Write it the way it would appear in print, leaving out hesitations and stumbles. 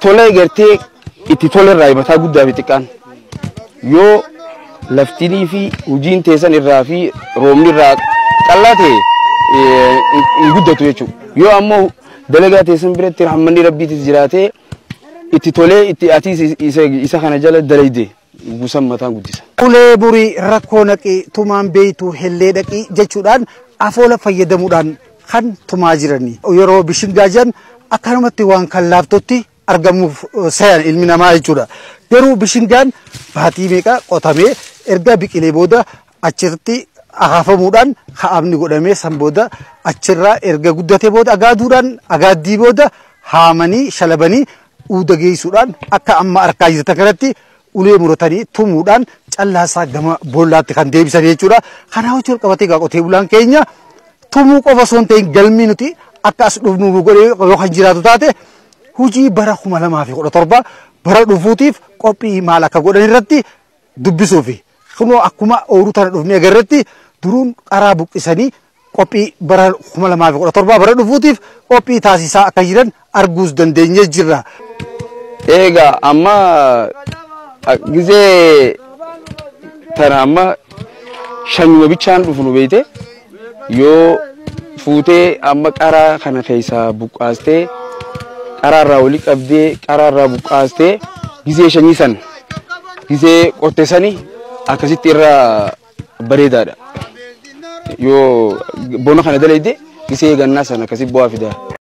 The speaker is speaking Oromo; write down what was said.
Tola gartee itti tolerraa mataa guddaa fi xiqqaan yoo laftinii fi hojiin teessan irraa fi roobni irraa qal'aa ta'e hin guddatu jechuudha. Yoo ammoo dalagaa teessan biratti rahmanni rabbiitis jiraatee itti tolee itti atiis isa kana jala dalayde gusan mataan guddisa. Ulee burii rakkoo naqii tumaan beeytu hellee dhaqii jechuudhaan afoola fayyadamuudhaan kan tumaa jiranii. Yeroo bishingaa jiran akkanumatti waan kan laaftotti argamuuf sayan ilmi namaa jechuudha. Garuu bishingaan baatii meeqa qotamee erga biqilee booda achirratti akaafamuudhaan haamni godhamee san booda achirraa erga guddatee booda agaaddii booda haamanii shalabanii uuda geessuudhaan akka amma argaa jirtan kanatti ulee muratanii tumuudhaan callaasaa gama boollaatti kan deebisan jechuudha. Kanaa wajjin qabatee qotee bulaan keenya tumuu qofa osoo hin ta'in galmii nuti akka as dhufnu godhee yoo kan jiraatu taate hojii bara 2017 bara dhufuutiif qophii maal akka godhan irratti dubbisuufi kunoo akkuma ooruu tana dhufnee agarretti duruun qaraa buqqisanii qophii bara 2017 bara dhufuutiif qophii taasisaa akka jiran arguus dandeenyee jirra. Egaa amma gizee tana amma shanyuma bichaan dhufnu beeyte yoo fuutee amma qaraa kana keessaa buqqaastee qararraa wali qabdee qararraa buqqaastee gizee shanyii san gizee qottesanii akkasitti irraa bareedaadha. Yoo bona kana dalayde gizee gannaa san akkasitti bu'aa fidaa.